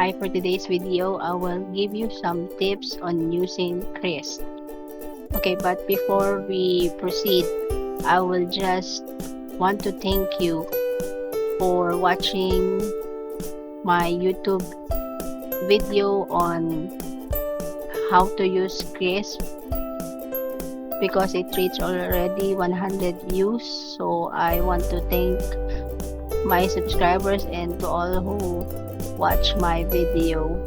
Hi, for today's video, I will give you some tips on using Krisp. Okay, but before we proceed, I will just want to thank you for watching my YouTube video on how to use Krisp because it reached already 100 views. So I want to thank my subscribers and to all who watch my video.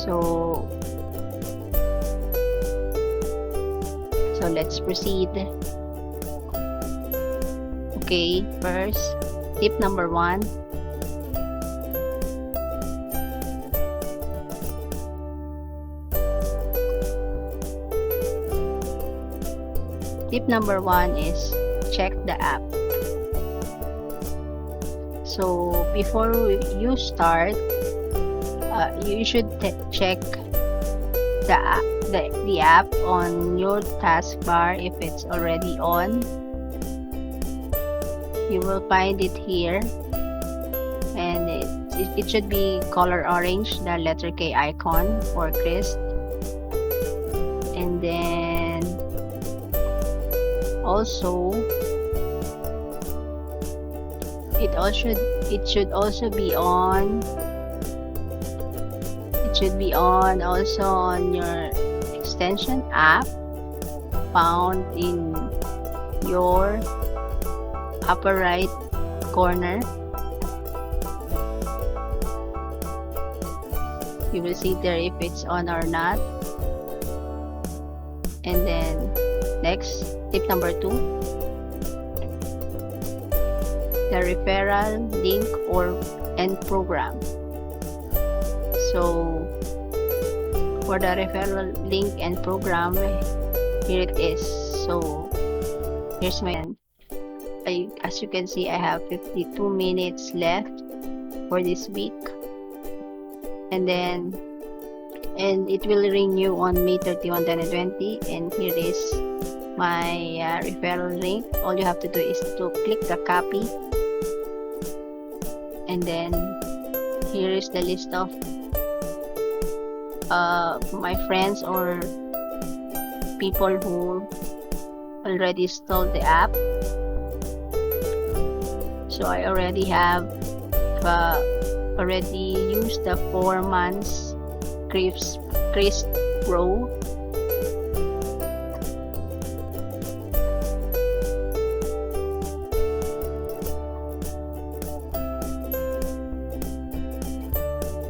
So let's proceed. Okay, first, tip number 1. Tip number 1 is check the app. So before you start, you should check the app on your taskbar. If it's already on, you will find it here, and it should be color orange, the letter K icon for Krisp. And then also it should also be on. It should be on also on your extension app found in your upper right corner. You will see there if it's on or not. And then next, tip number 2, the referral link and program. So for the referral link and program, here it is. So here's my as you can see, I have 52 minutes left for this week, and it will renew on May 31, 2020. And here is my referral link. All you have to do is to click the copy, and then here is the list of my friends or people who already installed the app. So I already have already used the 4 months Krisp Pro.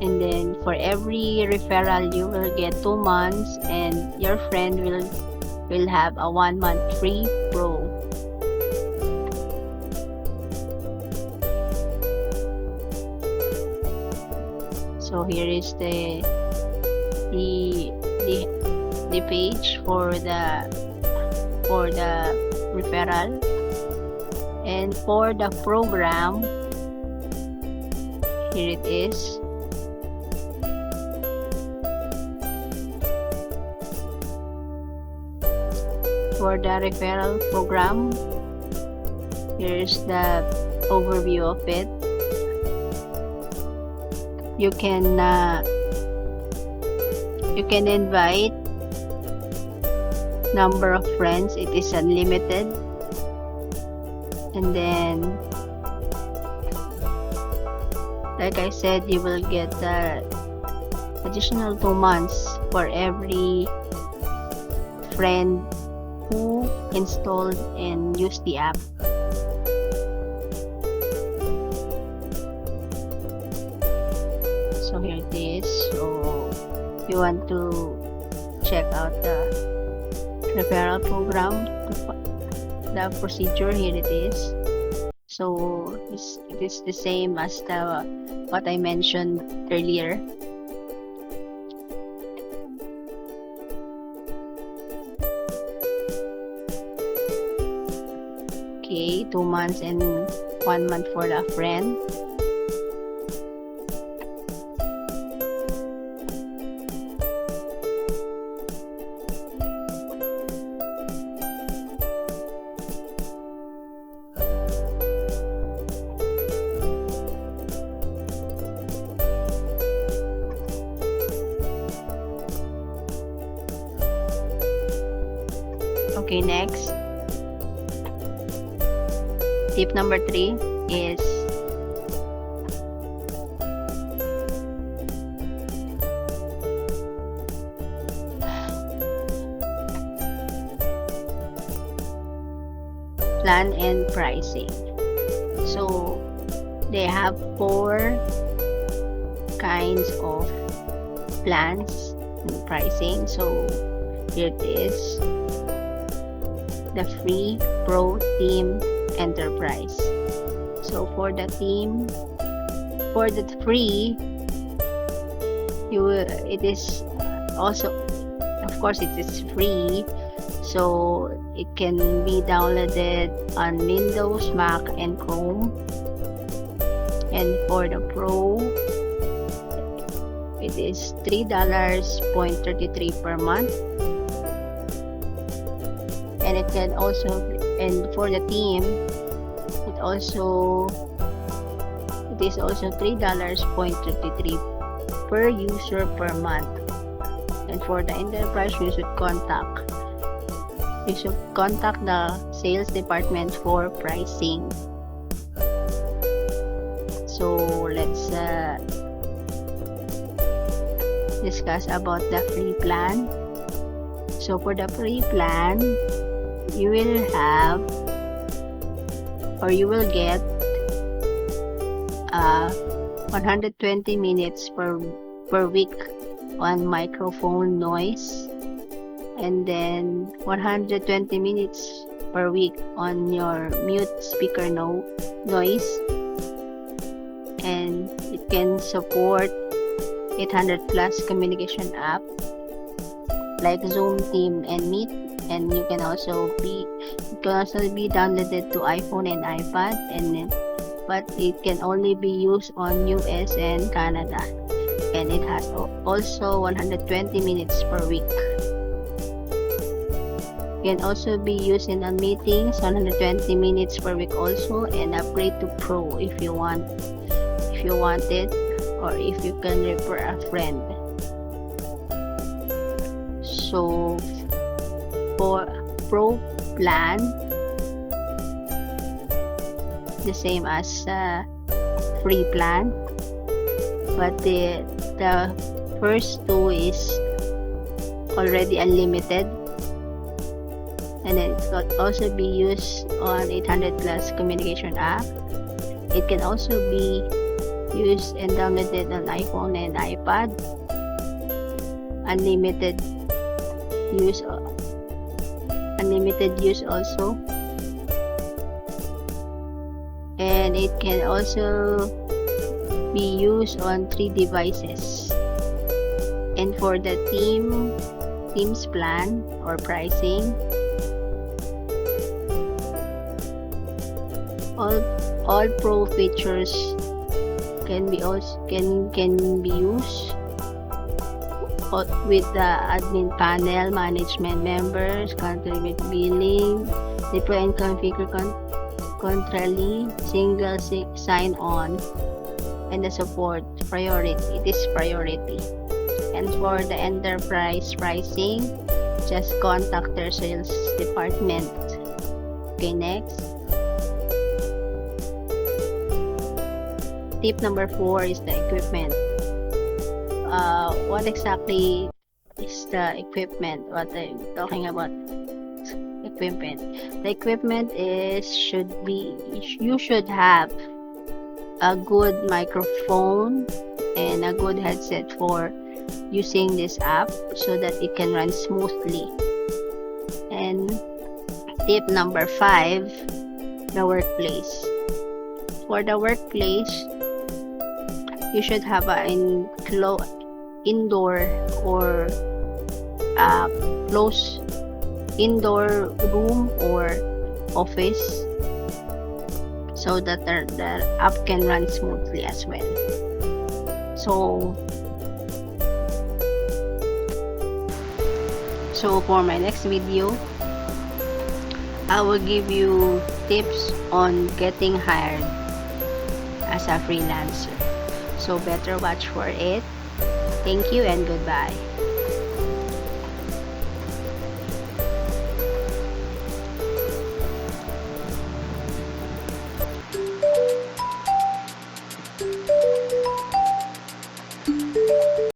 And then for every referral, you will get 2 months, and your friend will have a 1 month free pro. So here is the page for the referral, and for the program, here it is. For the referral program, here's the overview of it. You can invite number of friends. It is unlimited. And then, like I said, you will get additional 2 months for every friend who installed and used the app. So here it is. So you want to check out the referral program, the procedure, here it is. So it is the same as what I mentioned earlier. Okay, 2 months and 1 month for the friend. Okay, next. Tip number 3 is plan and pricing. So they have 4 kinds of plans and pricing. So here it is: the free, pro, team, enterprise. So for the free, it is also, of course, it is free, so it can be downloaded on Windows, Mac, and Chrome. And for the pro, it is $3.33 per month. And it can also, and for the team, it is also $3.33 per user per month. And for the enterprise, you should contact the sales department for pricing. So let's discuss about the free plan. So for the free plan, you will have, or you will get 120 minutes per week on microphone noise, and then 120 minutes per week on your mute speaker noise, and it can support 800 plus communication app like Zoom, Team, and Meet. And you can also be downloaded to iPhone and iPad, but it can only be used on US and Canada, and it has also 120 minutes per week. Can also be used in meetings, 120 minutes per week also, and upgrade to Pro if you want it, or if you can refer a friend. So for Pro plan, the same as free plan, but the first 2 is already unlimited, and then it can also be used on 800 plus communication app. It can also be used and downloaded on iPhone and iPad. Unlimited use also, and it can also be used on 3 devices. And for the teams plan or pricing, all pro features can be used with the admin panel, management members, contribute billing, deploy and configure controlly, single sign-on, and the support priority. It is priority. And for the enterprise pricing, just contact their sales department. Okay, next. Tip number 4 is the equipment. What exactly is the equipment? What I'm talking about equipment. The equipment you should have a good microphone and a good headset for using this app so that it can run smoothly. And tip number 5, the workplace. For the workplace, you should have an indoor or close indoor room or office so that the app can run smoothly as well. So for my next video, I will give you tips on getting hired as a freelancer. So better watch for it. Thank you and goodbye.